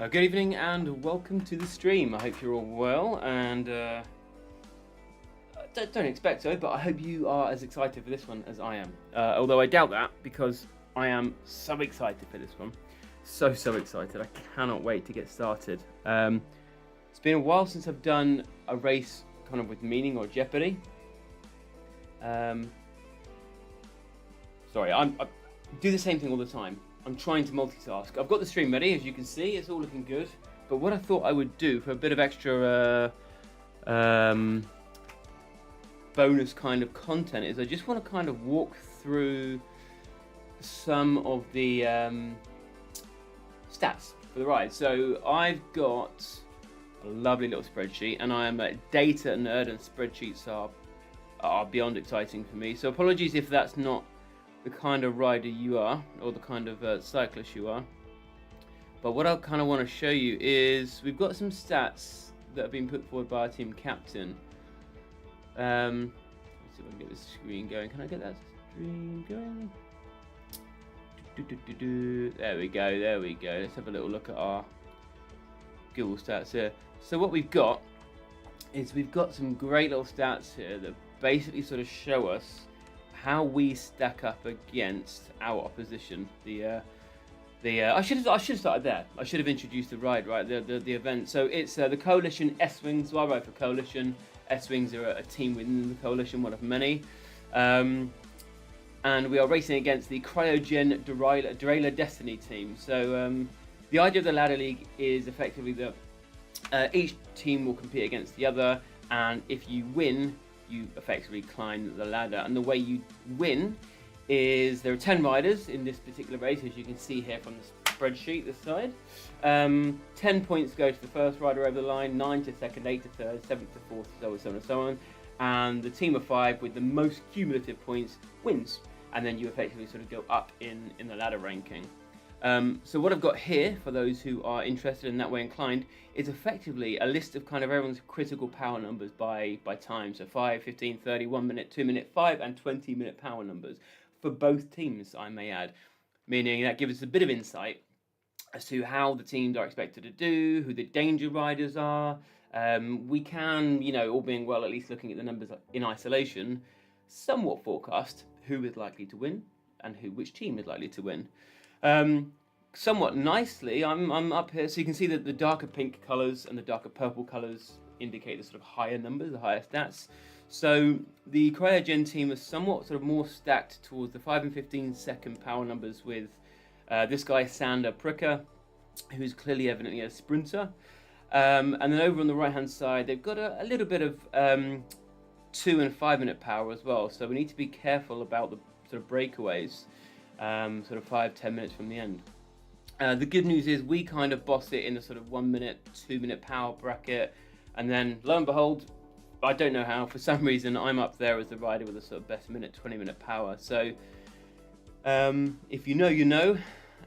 Good evening and welcome to the stream. I hope you're all well and don't expect so, but I hope you are as excited for this one as I am. Although I doubt that because I am so excited for this one. So excited. I cannot wait to get started. It's been a while since I've done a race kind of with meaning or jeopardy. Sorry, I do the same thing all the time. I'm trying to multitask. I've got the stream ready, as you can see. It's all looking good. But what I thought I would do for a bit of extra bonus kind of content is I just want to kind of walk through some of the stats for the ride. So I've got a lovely little spreadsheet, and I am a data nerd, and spreadsheets are beyond exciting for me. So apologies if that's not the kind of rider you are, or the kind of cyclist you are. But what I kind of want to show you is we've got some stats that have been put forward by our team captain. Let's see if I can get this screen going. Can I get that screen going? There we go. Let's have a little look at our Google stats here. So what we've got is we've got some great little stats here that basically sort of show us how we stack up against our opposition. I should have started there. I should have introduced the ride, right? The event. So it's the Coalition S-Wings. So I ride for Coalition. S-Wings are a team within the Coalition, one of many. And we are racing against the Cryo-Gen Derailleur Destiny team. So the idea of the ladder league is effectively that each team will compete against the other, and if you win, you effectively climb the ladder. And the way you win is there are 10 riders in this particular race, as you can see here from the spreadsheet this side. 10 points go to the first rider over the line, 9 to second, 8 to third, 7 to fourth, so on and so on. And the team of 5 with the most cumulative points wins, and then you effectively sort of go up in the ladder ranking. So what I've got here, for those who are interested and that way inclined, is effectively a list of kind of everyone's critical power numbers by time. So 5, 15, 30, 1 minute, 2 minute, 5 and 20 minute power numbers for both teams, I may add. Meaning that gives us a bit of insight as to how the teams are expected to do, who the danger riders are. We can, all being well, at least looking at the numbers in isolation, somewhat forecast who is likely to win and which team is likely to win. Somewhat nicely, I'm up here, so you can see that the darker pink colours and the darker purple colours indicate the sort of higher numbers, the higher stats. So the Cryo-Gen team is somewhat sort of more stacked towards the 5 and 15 second power numbers with this guy Sander Pricker, who's clearly evidently a sprinter. And then over on the right hand side, they've got a little bit of 2 and 5 minute power as well. So we need to be careful about the sort of breakaways. Sort of 5-10 minutes from the end. The good news is we kind of boss it in the sort of 1 minute, 2 minute power bracket, and then lo and behold, I don't know how, for some reason I'm up there as the rider with the sort of best minute, 20 minute power. So if you know, you know,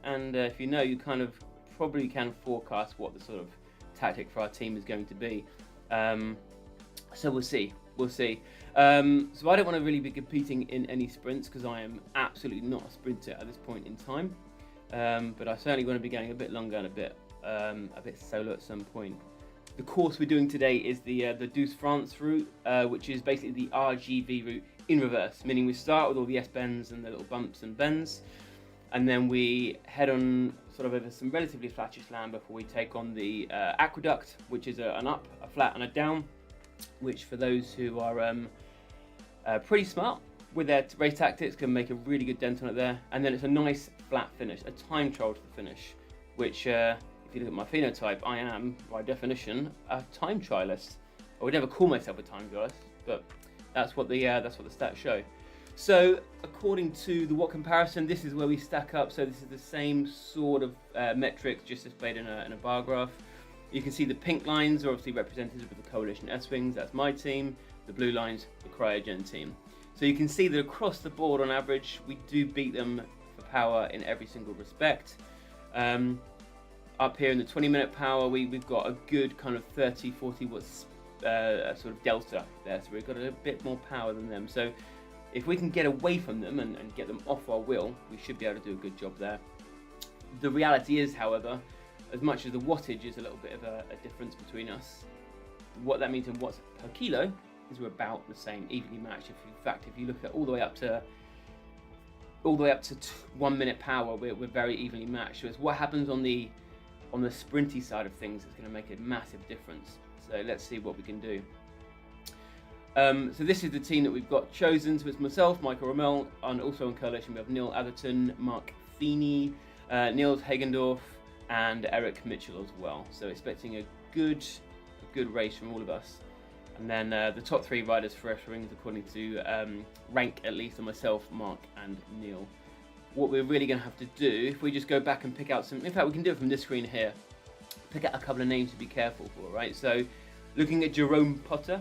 and if you know, you kind of probably can forecast what the sort of tactic for our team is going to be. So we'll see. So I don't want to really be competing in any sprints because I am absolutely not a sprinter at this point in time. But I certainly want to be going a bit longer and a bit solo at some point. The course we're doing today is the Douce France route, which is basically the RGV route in reverse, meaning we start with all the S-bends and the little bumps and bends, and then we head on sort of over some relatively flattish land before we take on the aqueduct, which is an up, a flat and a down, which for those who are pretty smart with their race tactics can make a really good dent on it there. And then it's a nice flat finish, a time trial to the finish, which if you look at my phenotype, I am by definition a time trialist. I would never call myself a time trialist, but that's what the stats show. So according to the Watt comparison, this is where we stack up. So this is the same sort of metrics, just displayed in a bar graph. You can see the pink lines are obviously represented with the Coalition S-Wings, that's my team. The blue lines, the Cryo-Gen team. So you can see that across the board, on average, we do beat them for power in every single respect. Up here in the 20-minute power, we've got a good kind of 30-40 watts sort of delta there. So we've got a bit more power than them. So if we can get away from them and get them off our wheel, we should be able to do a good job there. The reality is, however, as much as the wattage is a little bit of a difference between us, what that means in watts per kilo is we're about the same, evenly matched. In fact, if you look at all the way up to 1 minute power, we're very evenly matched. So it's what happens on the sprinty side of things is going to make a massive difference. So let's see what we can do. So this is the team that we've got chosen. So it's myself, Michael Rommel, and also in coalition we have Neil Atherton, Mark Feeney, Niels Hagendorf, and Eric Mitchell as well. So expecting a good race from all of us. And then the top 3 riders for Fresh Rings according to rank, at least, on myself, Mark, and Neil. What we're really going to have to do, if we just go back and pick out some, in fact we can do it from this screen here, pick out a couple of names to be careful for, right? So looking at Jerome Potter,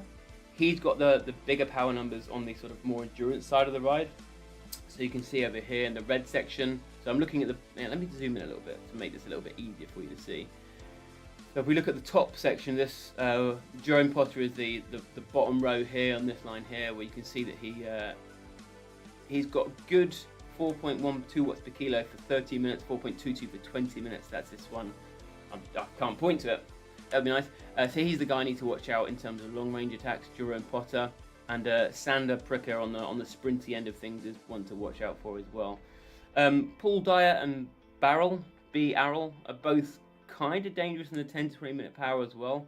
he's got the bigger power numbers on the sort of more endurance side of the ride. So you can see over here in the red section. So I'm looking at let me zoom in a little bit to make this a little bit easier for you to see. So if we look at the top section, this Jerome Potter is the bottom row here on this line here, where you can see that he's got good 4.12 watts per kilo for 30 minutes, 4.22 for 20 minutes. That's this one. I can't point to it. That'd be nice. So he's the guy I need to watch out in terms of long range attacks, Jerome Potter. And Sander Pricker on the sprinty end of things is one to watch out for as well. Paul Dyer and B. Arrell are both kind of dangerous in the 10 to 20 minute power as well.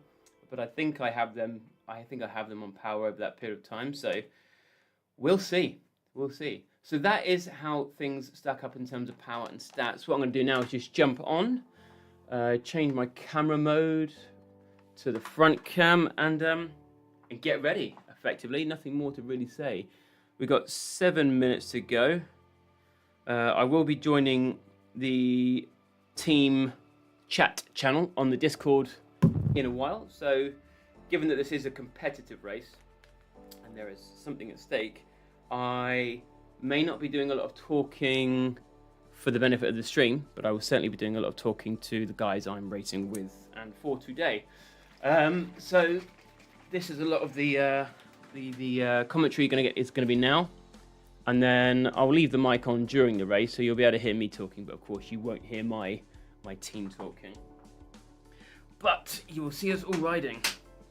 But I think I have them on power over that period of time. So we'll see. We'll see. So that is how things stack up in terms of power and stats. What I'm going to do now is just jump on, change my camera mode to the front cam, and get ready. Effectively, nothing more to really say. We've got 7 minutes to go. I will be joining the team chat channel on the Discord in a while. So, given that this is a competitive race and there is something at stake, I may not be doing a lot of talking for the benefit of the stream, but I will certainly be doing a lot of talking to the guys I'm racing with and for today. So this is a lot of the commentary is going to be now, and then I'll leave the mic on during the race, so you'll be able to hear me talking, but of course you won't hear my team talking. But you will see us all riding.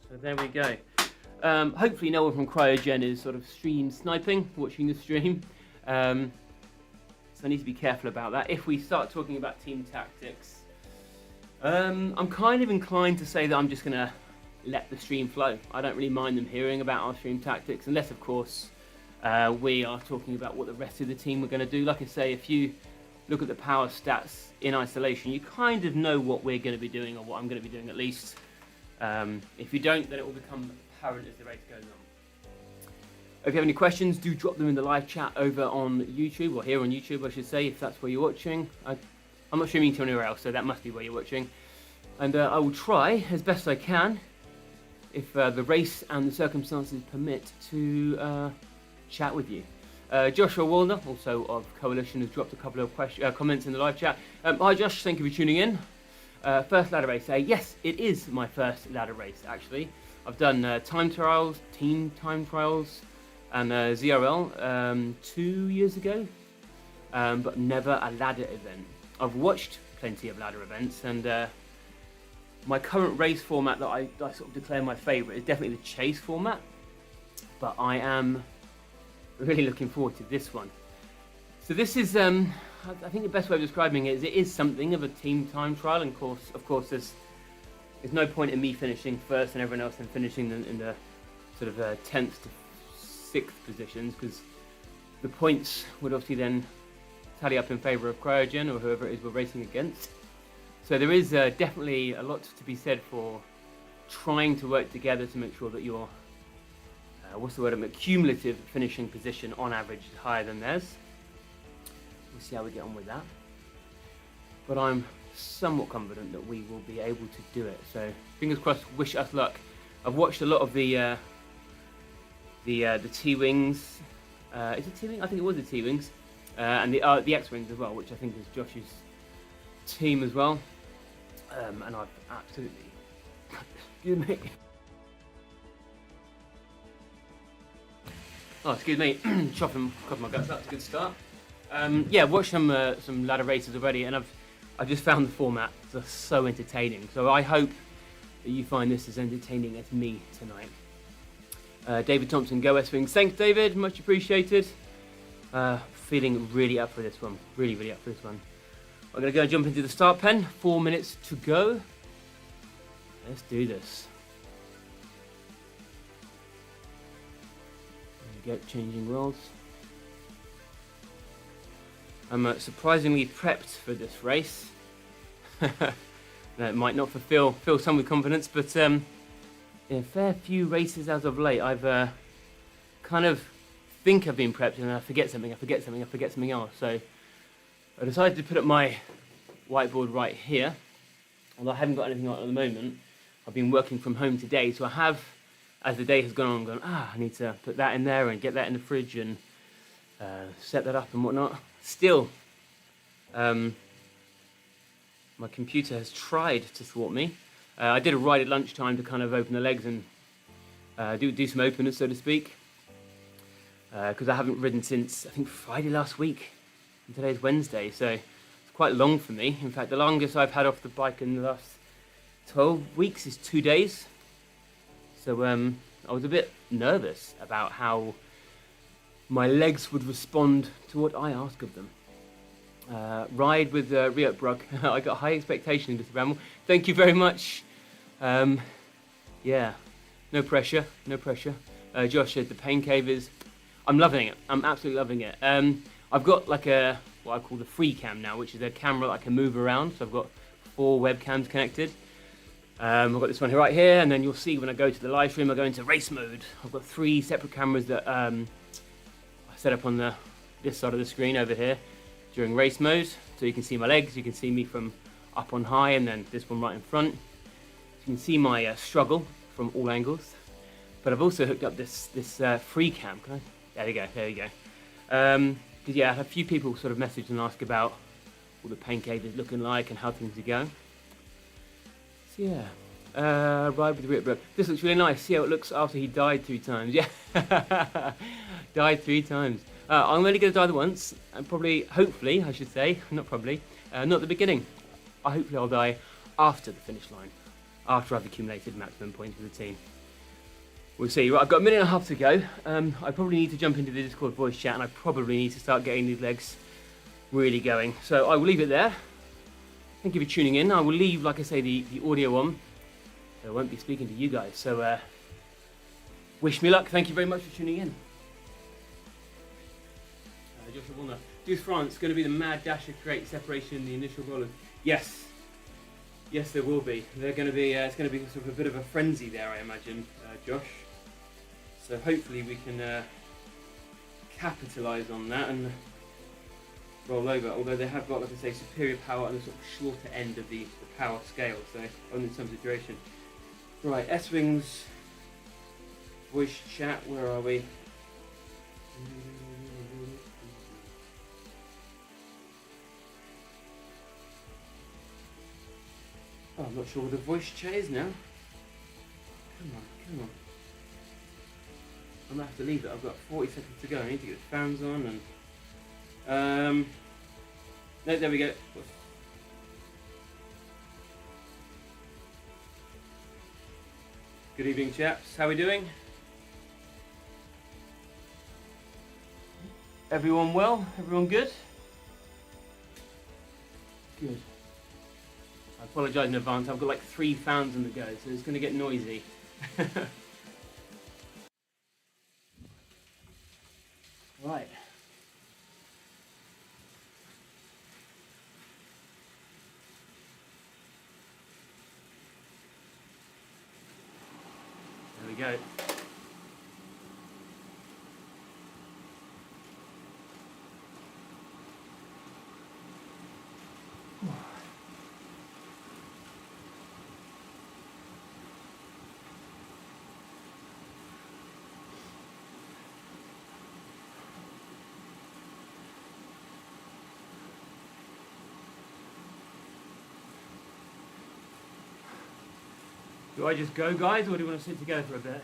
So there we go. Hopefully no one from Cryo-Gen is sort of stream sniping, watching the stream. So I need to be careful about that. If we start talking about team tactics, I'm kind of inclined to say that I'm just going to let the stream flow. I don't really mind them hearing about our stream tactics, unless of course we are talking about what the rest of the team are going to do. Like I say, if you look at the power stats in isolation, you kind of know what we're going to be doing, or what I'm going to be doing at least. If you don't, then it will become apparent as the race goes on. If you have any questions, do drop them in the live chat over on YouTube, or here on YouTube I should say, if that's where you're watching. I'm not streaming to anywhere else, so that must be where you're watching. And I will try as best I can, if the race and the circumstances permit, to chat with you. Joshua Wallner, also of Coalition, has dropped a couple of comments in the live chat. Hi Josh, thank you for tuning in. First ladder race. Yes, it is my first ladder race actually. I've done time trials, team time trials, and ZRL 2 years ago, but never a ladder event. I've watched plenty of ladder events, and my current race format that I sort of declare my favourite is definitely the chase format, but I am really looking forward to this one. So this is, I think the best way of describing it is something of a team time trial, and of course there's no point in me finishing first and everyone else then finishing in the sort of 10th to 6th positions, because the points would obviously then tally up in favour of Cryo-Gen or whoever it is we're racing against. So there is definitely a lot to be said for trying to work together to make sure that your cumulative finishing position on average is higher than theirs. We'll see how we get on with that. But I'm somewhat confident that we will be able to do it. So fingers crossed, wish us luck. I've watched a lot of the T-Wings. Is it T-Wing? I think it was the T-Wings. And the X-Wings as well, which I think is Josh's team as well. And I've absolutely... excuse me. Oh, excuse me. Coughing my guts. That's a good start. Yeah, I've watched some ladder races already, and I've I just found the format so entertaining. So I hope that you find this as entertaining as me tonight. David Thompson, go S Wings. Thanks, David. Much appreciated. Feeling really up for this one. Really up for this one. I'm going to go and jump into the start pen. 4 minutes to go. Let's do this. There we go, changing roles. I'm surprisingly prepped for this race. No, it might not fill some with confidence, but in a fair few races as of late, I've kind of think I've been prepped and then I forget something else. So I decided to put up my whiteboard right here. Although I haven't got anything on at the moment, I've been working from home today, so I have, as the day has gone on, gone, I need to put that in there and get that in the fridge and set that up and whatnot. Still, my computer has tried to thwart me. I did a ride at lunchtime to kind of open the legs and do some openers, so to speak, because I haven't ridden since, I think, Friday last week, and today's Wednesday, so it's quite long for me. In fact, the longest I've had off the bike in the last 12 weeks is 2 days. So I was a bit nervous about how my legs would respond to what I ask of them. Ride with Riot Brook. I got high expectations in this ramble. Thank you very much. Yeah, no pressure. Josh said the pain cave is... I'm loving it. I'm absolutely loving it. I've got like what I call the free cam now, which is a camera that I can move around. So I've got 4 webcams connected. I've got this one here, right here, and then you'll see when I go to the live stream, I go into race mode. I've got 3 separate cameras that I set up on this side of the screen over here during race mode, so you can see my legs, you can see me from up on high, and then this one right in front. You can see my struggle from all angles. But I've also hooked up this free cam. Can I? There we go. Because yeah, I had a few people sort of message and ask about what the pain cave is looking like and how things are going. So yeah, ride with Riot Brook. This looks really nice. See how it looks after he died 3 times. Yeah, died 3 times. I'm only going to die the once, and hopefully, I should say, not the beginning. Hopefully I'll die after the finish line, after I've accumulated maximum points with the team. We'll see. Right, I've got a minute and a half to go. I probably need to jump into the Discord voice chat, and I probably need to start getting these legs really going. So I will leave it there. Thank you for tuning in. I will leave, like I say, the audio on. So I won't be speaking to you guys. So wish me luck. Thank you very much for tuning in. Joshua Walner. Douce France, going to be the mad dash to create separation in the initial rollers. Yes, there will be. They're going to be. It's going to be sort of a bit of a frenzy there, I imagine, Josh. So hopefully we can capitalise on that and roll over. Although they have got, like I say, superior power on the sort of shorter end of the power scale. So only in some situation. Right, S-Wings voice chat. Where are we? Oh, I'm not sure where the voice chat is now. Come on. I'm going to have to leave it. I've got 40 seconds to go. I need to get the fans on and... No, there we go. Good evening, chaps. How are we doing? Everyone well? Everyone good? Good. I apologise in advance, I've got like 3 fans on the go, so it's going to get noisy. Right. There we go. Do I just go, guys, or do you want to sit together for a bit?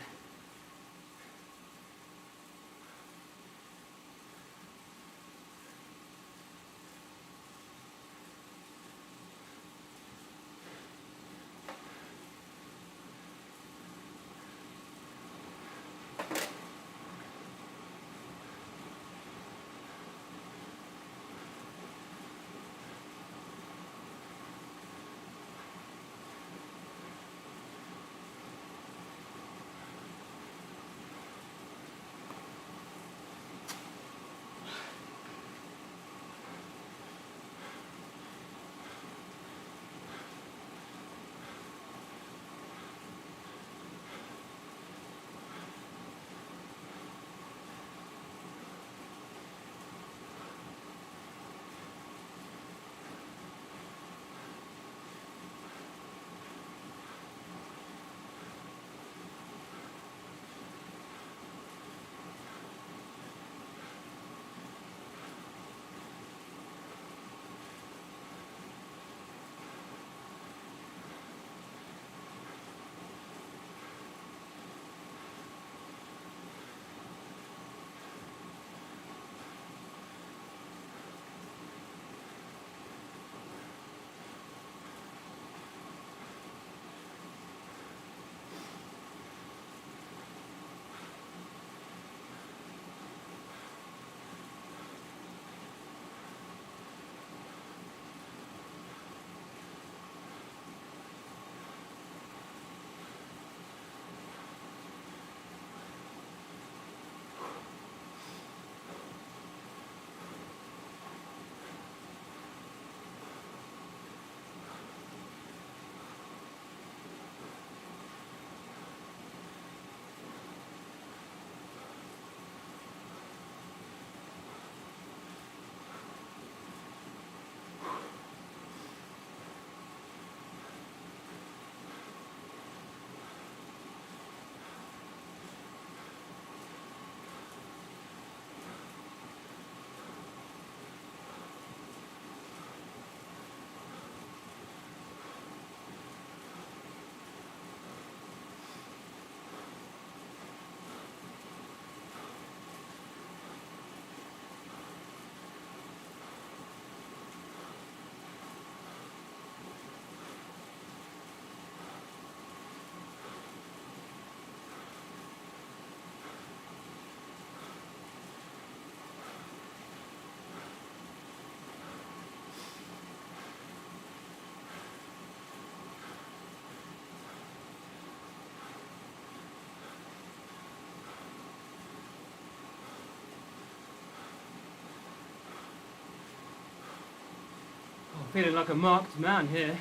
Feeling like a marked man here.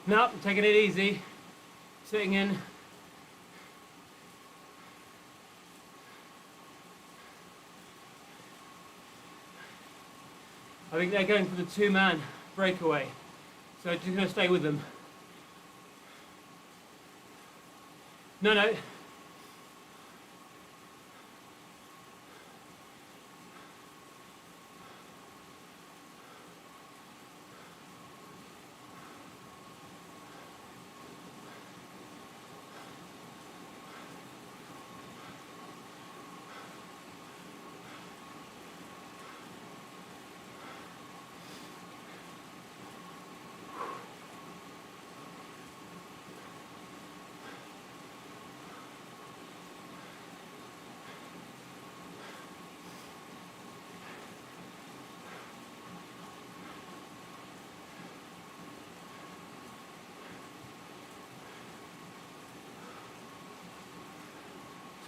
Nope, taking it easy. Sitting in. I think they're going for the two-man breakaway. So just going to stay with them. No.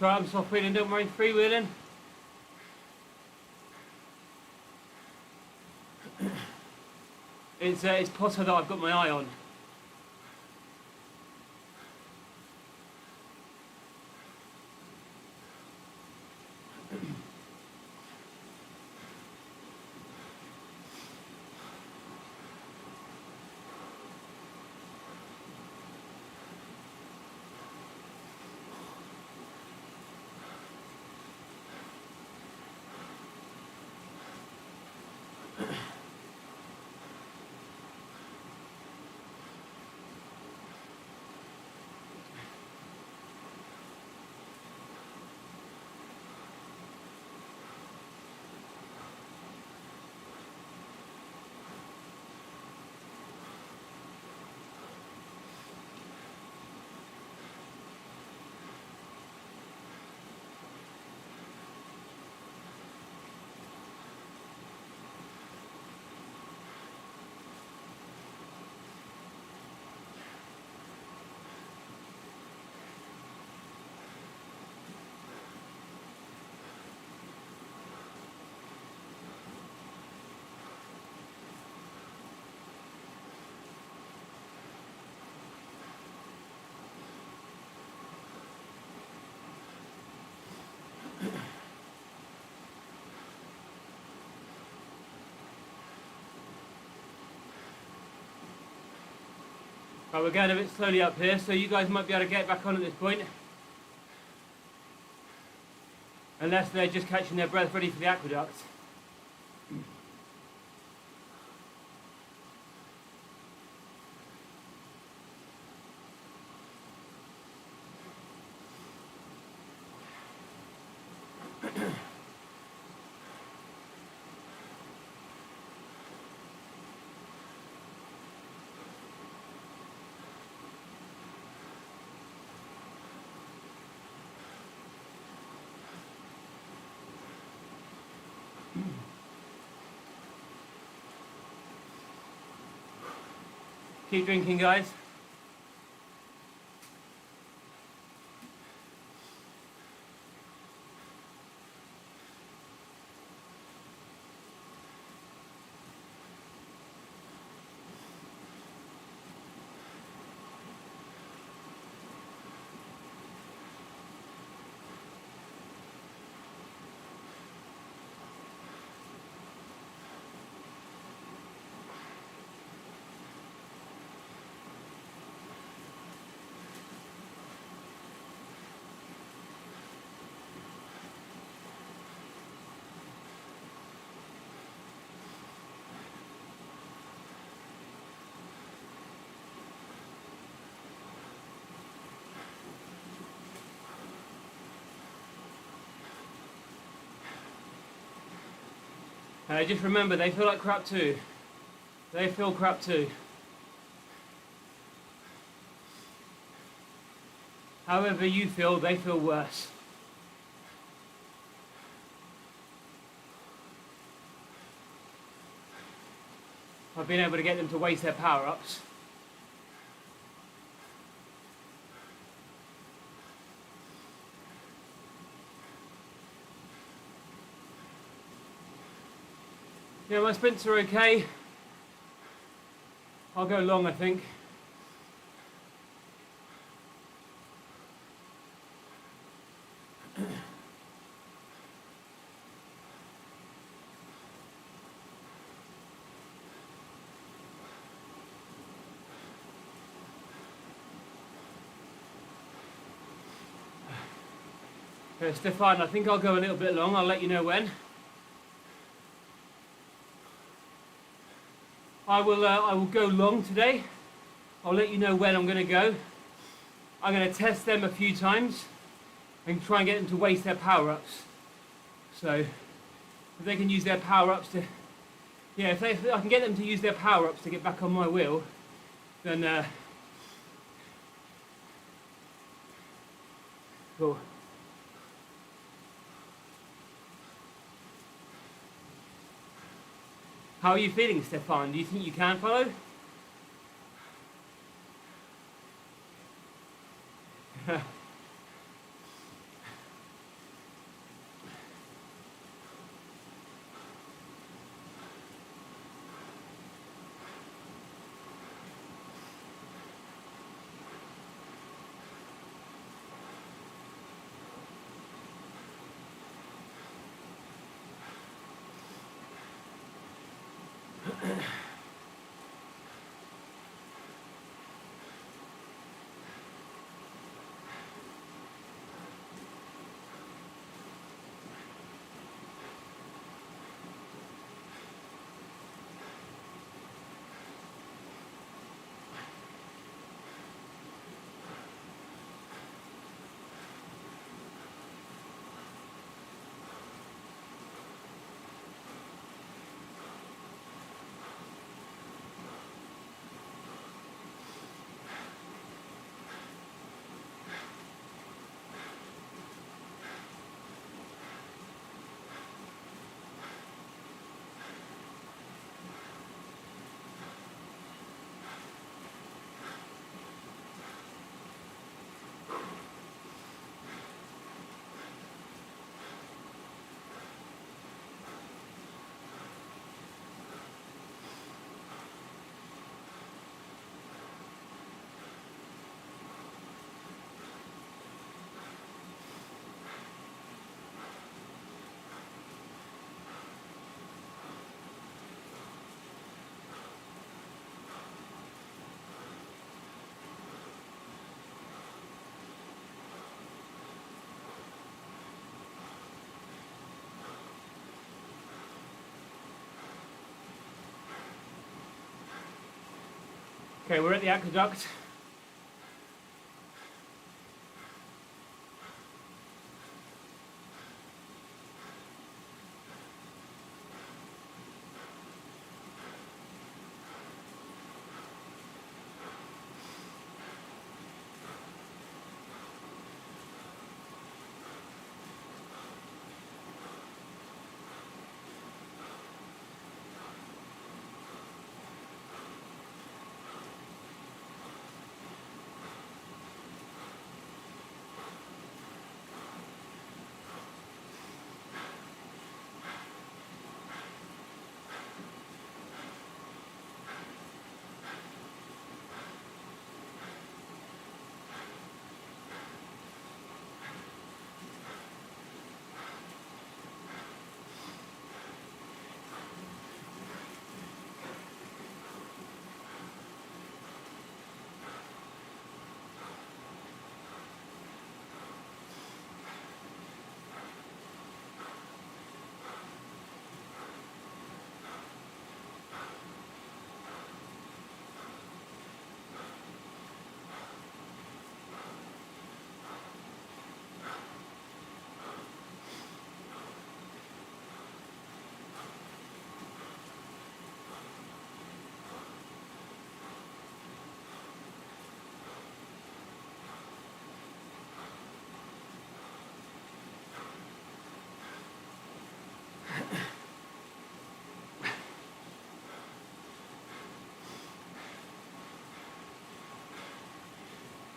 Sorry, I'm soft wheeling, don't worry, freewheeling. It's Potter that I've got my eye on. Right, we're going a bit slowly up here, so you guys might be able to get back on at this point. Unless they're just catching their breath ready for the aqueduct. Keep drinking, guys. Just remember, they feel like crap too. They feel crap too. However you feel, they feel worse. I've been able to get them to waste their power-ups. Yeah, my sprints are okay. I'll go long, I think. Stefan, I think I'll go a little bit long. I'll let you know when. I will go long today. I'll let you know when I'm going to go. I'm going to test them a few times and try and get them to waste their power-ups. So if they can use their power-ups to, yeah, if I can get them to use their power-ups to get back on my wheel, then cool. How are you feeling, Stefan? Do you think you can follow? Okay, we're at the aqueduct.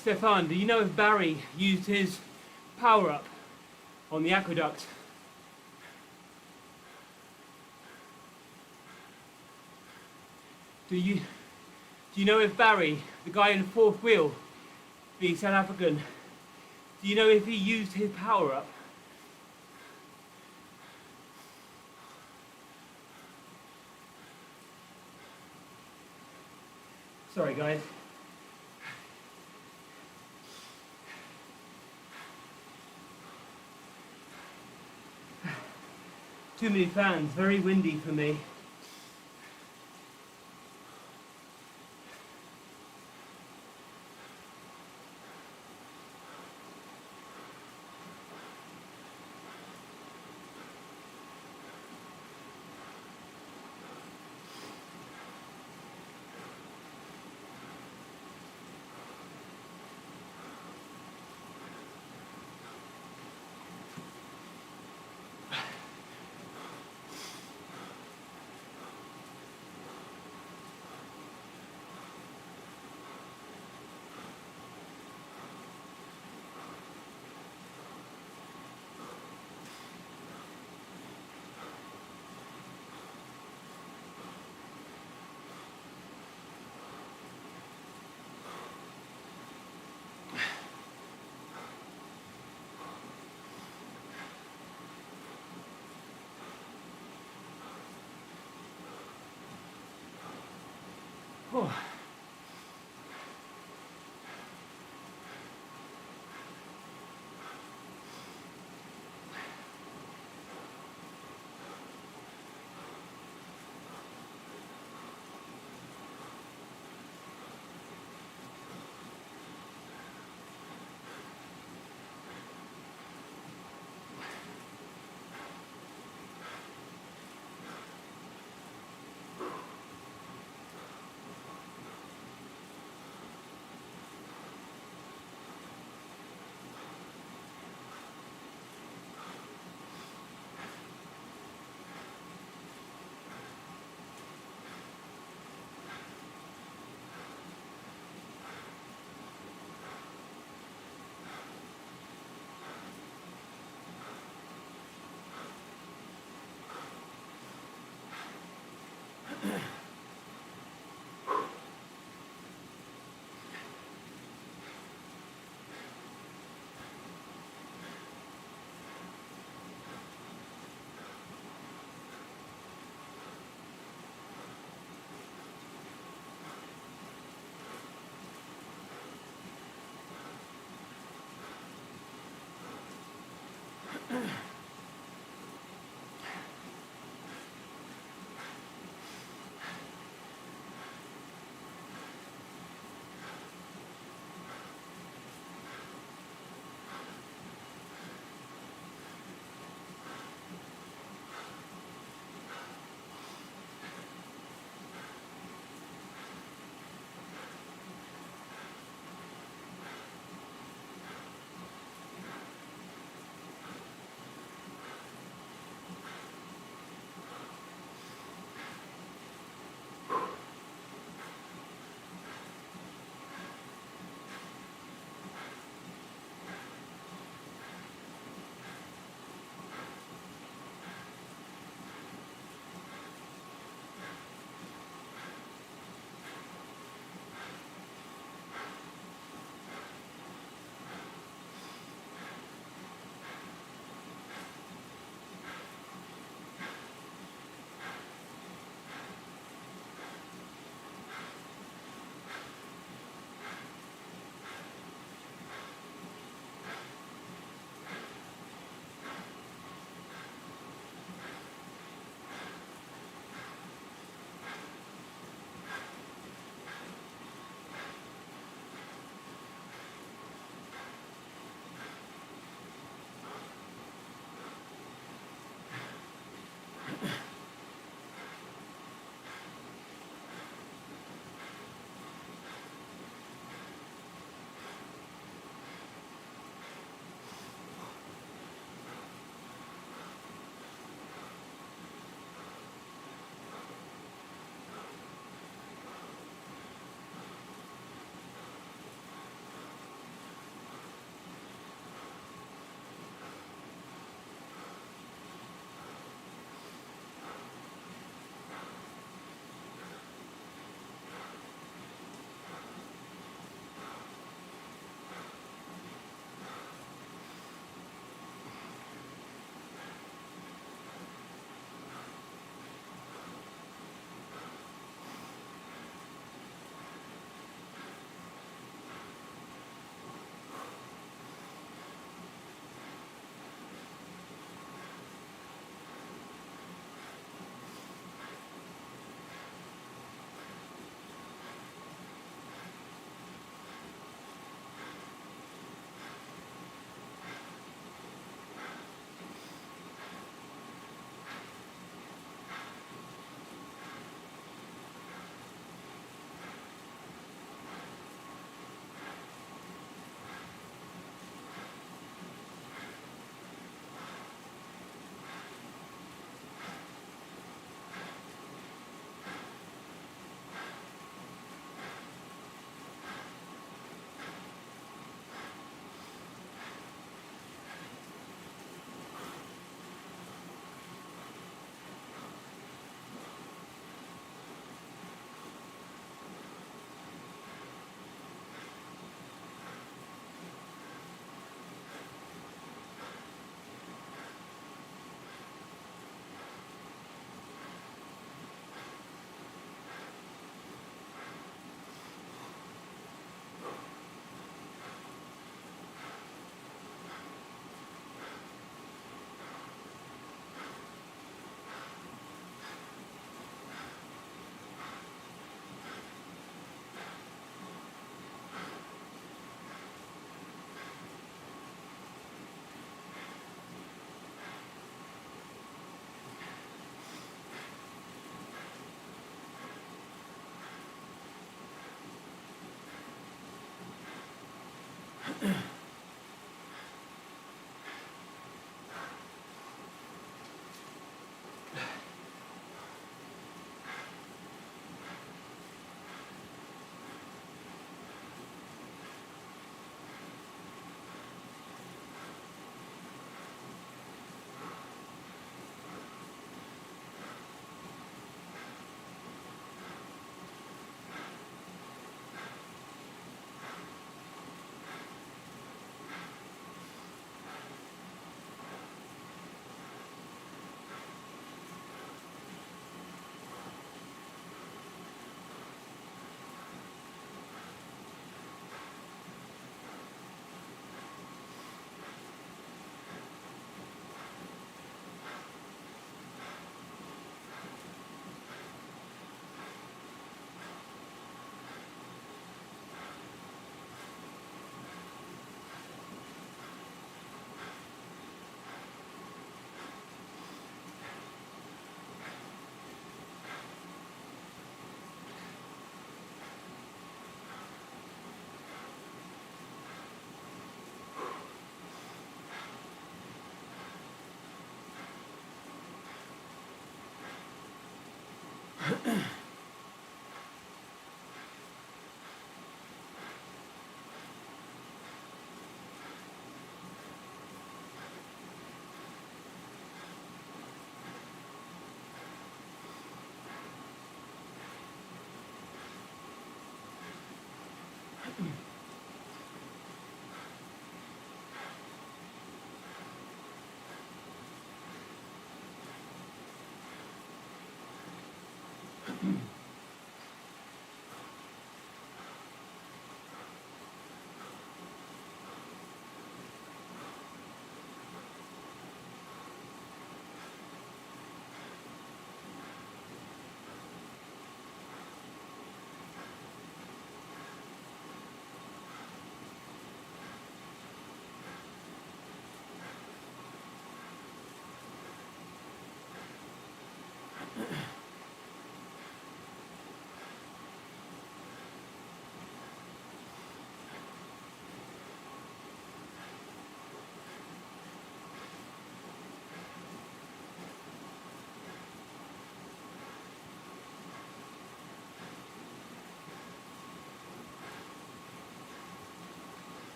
Stefan, do you know if Barry used his power-up on the aqueduct? Do you know if Barry, the guy in the fourth wheel, the South African, do you know if he used his power-up? Sorry guys. Too many fans, very windy for me. Oh.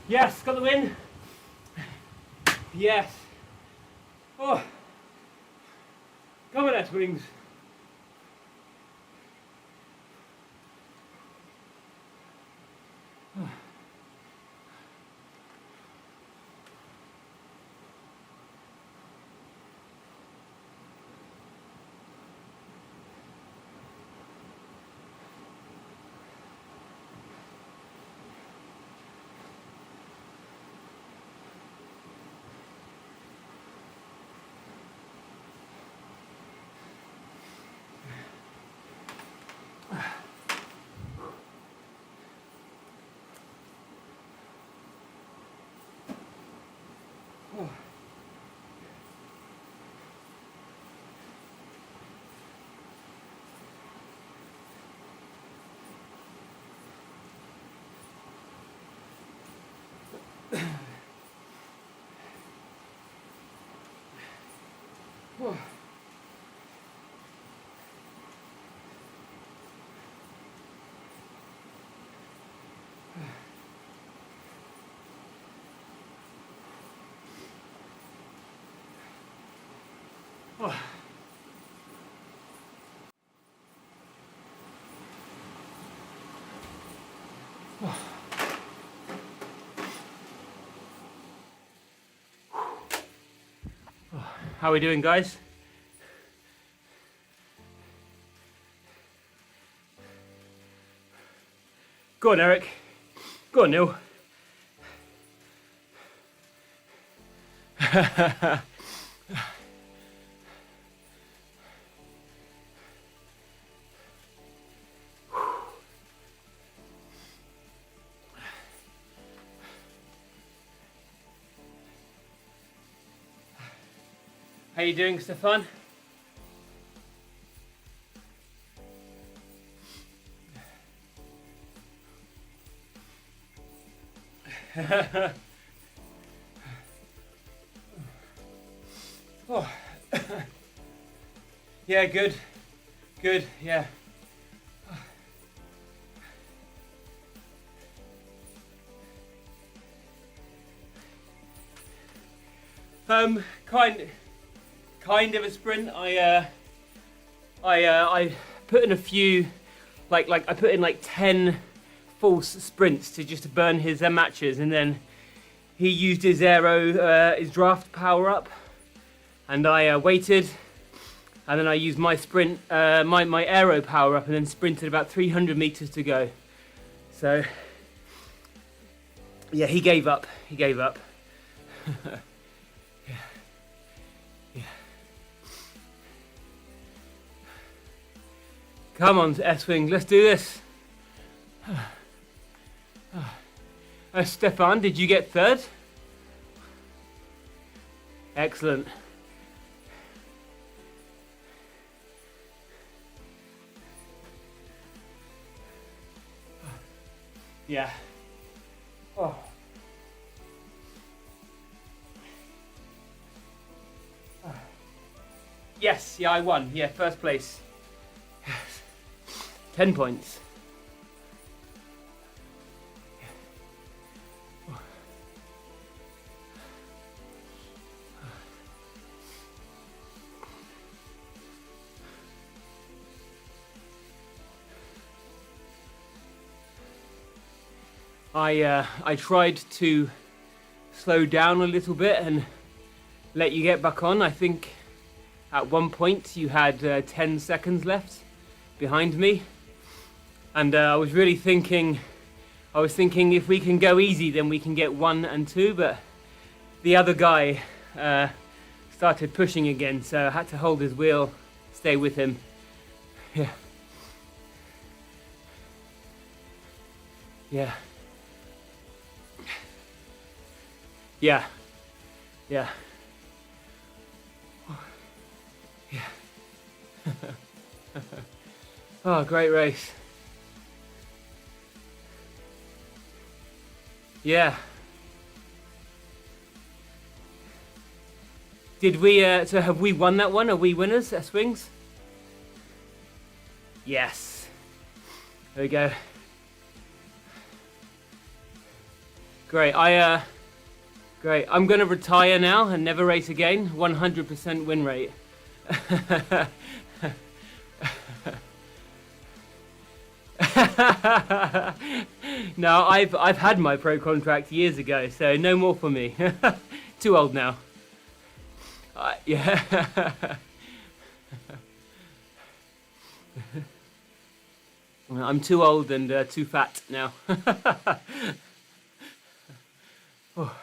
Yes, got the win. Yes. Oh. Come on, S-Wings. How are we doing, guys? Go on, Eric. Go on, Neil. How you doing, Stefan? Oh. Yeah, good. Good, yeah. Kind of a sprint. I put in a few, like I put in like 10 false sprints to just burn his matches, and then he used his Aero, his draft power up, and I waited, and then I used my sprint, my Aero power up, and then sprinted about 300 meters to go. So yeah, he gave up. He gave up. Come on, S-Wing, let's do this. Stefan, did you get third? Excellent. Yeah. Oh. Yes, yeah, I won. Yeah, first place. Yes. 10 points. I tried to slow down a little bit and let you get back on. I think at one point you had 10 seconds left behind me, and I was really thinking, if we can go easy then we can get 1 and 2, but the other guy started pushing again, so I had to hold his wheel, stay with him. Yeah. Yeah. Yeah. Yeah. Yeah. Oh, great race. Yeah. Did we, so have we won that one? Are we winners, S-Wings? Yes. There we go. Great. Great. I'm going to retire now and never race again. 100% win rate. No, I've had my pro contract years ago, so no more for me. Too old now. Yeah. I'm too old and too fat now. Oh.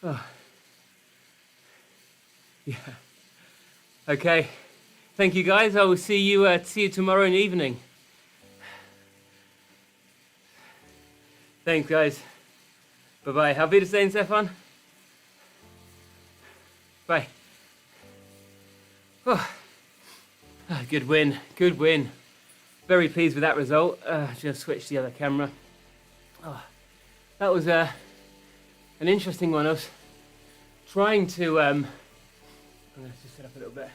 Oh. Yeah. Okay. Thank you, guys. I will see you tomorrow in the evening. Thanks, guys. Bye-bye. Auf Wiedersehen, Stefan. Bye. Oh. Good win. Good win. Very pleased with that result. Just switched the other camera. Oh. That was an interesting one. I was trying to... I'm going to just set up a little bit.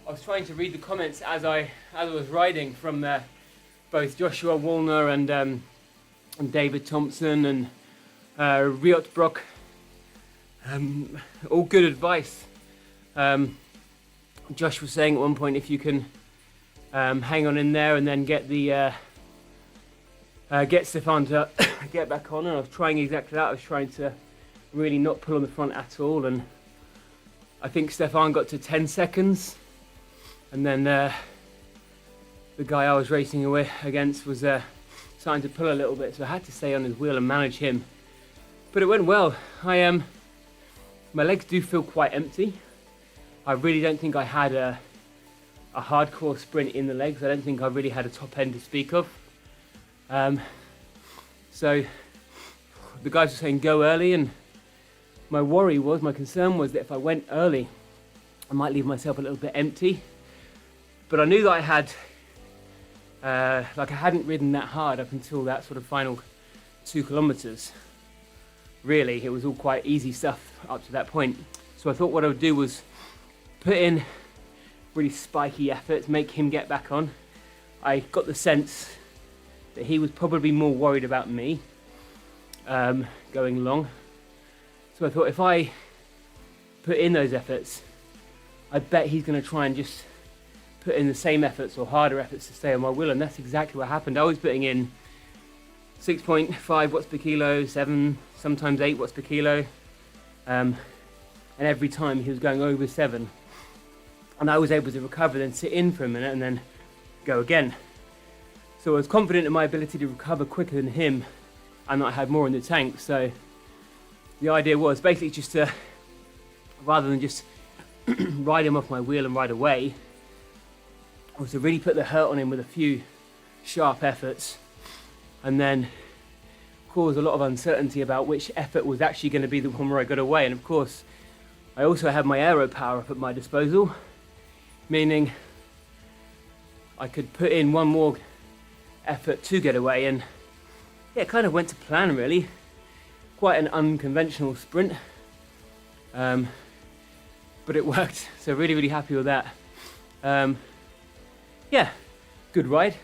I was trying to read the comments as I was riding from both Joshua Wallner and David Thompson and Riot Brock. All good advice. Josh was saying at one point, if you can hang on in there and then get the get Stefan to get back on, and I was trying exactly that. I was trying to really not pull on the front at all, and I think Stefan got to 10 seconds, and then the guy I was racing away against was starting to pull a little bit, so I had to stay on his wheel and manage him. But it went well. My legs do feel quite empty. I really don't think I had a hardcore sprint in the legs. I don't think I really had a top end to speak of. So the guys were saying go early, and my concern was that if I went early, I might leave myself a little bit empty. But I knew that I had, I hadn't ridden that hard up until that sort of final 2 kilometers. Really, it was all quite easy stuff up to that point. So I thought what I would do was put in really spiky efforts, make him get back on. I got the sense that he was probably more worried about me going long. So I thought if I put in those efforts, I bet he's going to try and just put in the same efforts or harder efforts to stay on my wheel, and that's exactly what happened. I was putting in 6.5 watts per kilo, 7, sometimes 8 watts per kilo, and every time he was going over 7. And I was able to recover, then sit in for a minute and then go again. So I was confident in my ability to recover quicker than him, and I had more in the tank. So the idea was basically just to, rather than just ride him off my wheel and ride away, was to really put the hurt on him with a few sharp efforts, and then cause a lot of uncertainty about which effort was actually going to be the one where I got away. And of course, I also had my aero power up at my disposal, meaning I could put in one more effort to get away, and yeah, it kind of went to plan really. Quite an unconventional sprint, but it worked, so really happy with that. Yeah, good ride,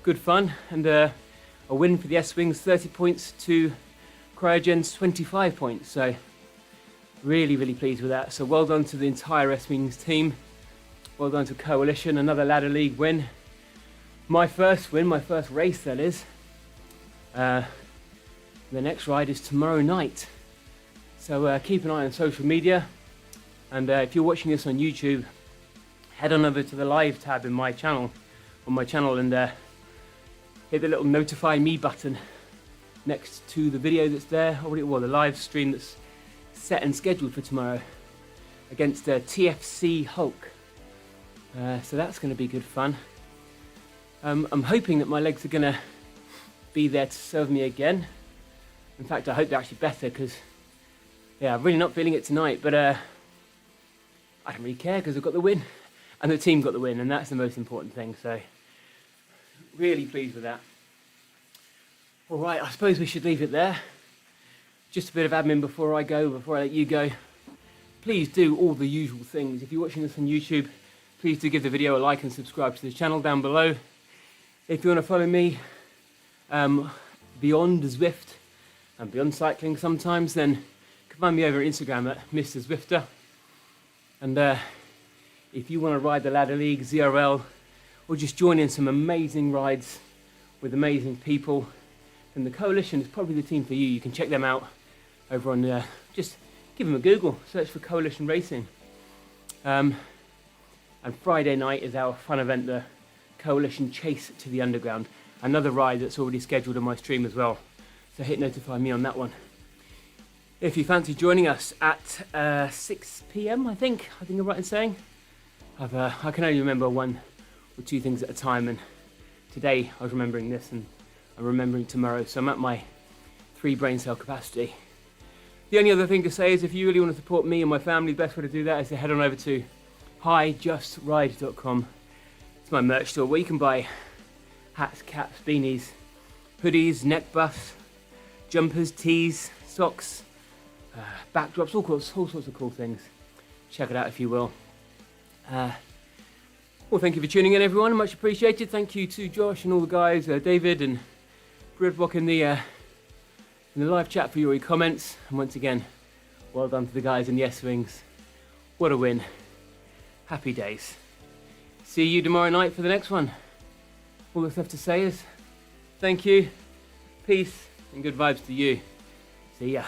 good fun, and a win for the S-Wings, 30 points to Cryo-Gen's 25 points, so really pleased with that. So well done to the entire S-Wings team, well done to Coalition, another Ladder League win. My first win, my first race that is. The next ride is tomorrow night, so keep an eye on social media, and if you're watching this on YouTube, head on over to the live tab in my channel, and hit the little notify me button next to the video that's there, or the live stream that's set and scheduled for tomorrow against TFC Hulk. So that's going to be good fun. I'm hoping that my legs are going to be there to serve me again. In fact, I hope they're actually better, because yeah, I'm really not feeling it tonight, but I don't really care because I've got the win and the team got the win, and that's the most important thing. So really pleased with that. All right, I suppose we should leave it there. Just a bit of admin before I let you go. Please do all the usual things. If you're watching this on YouTube, please do give the video a like and subscribe to the channel down below. If you want to follow me beyond Zwift, and beyond cycling sometimes, then you can find me over on Instagram at Mr. Zwifter. And if you want to ride the Ladder League, ZRL, or just join in some amazing rides with amazing people, then the Coalition is probably the team for you. You can check them out over on, just give them a Google, search for Coalition Racing. And Friday night is our fun event, the Coalition Chase to the Underground. Another ride that's already scheduled on my stream as well. So hit notify me on that one. If you fancy joining us at 6 p.m, I think I'm right in saying. I can only remember one or two things at a time, and today I was remembering this and I'm remembering tomorrow, so I'm at my 3 brain cell capacity. The only other thing to say is if you really want to support me and my family, the best way to do that is to head on over to hijustride.com. It's my merch store where you can buy hats, caps, beanies, hoodies, neck buffs, jumpers, tees, socks, backdrops, all sorts of cool things. Check it out if you will. Well, thank you for tuning in, everyone. Much appreciated. Thank you to Josh and all the guys, David and Bridbrock in the live chat for your comments. And once again, well done to the guys in the S-Wings. What a win. Happy days. See you tomorrow night for the next one. All that's left to say is thank you, peace, and good vibes to you. See ya.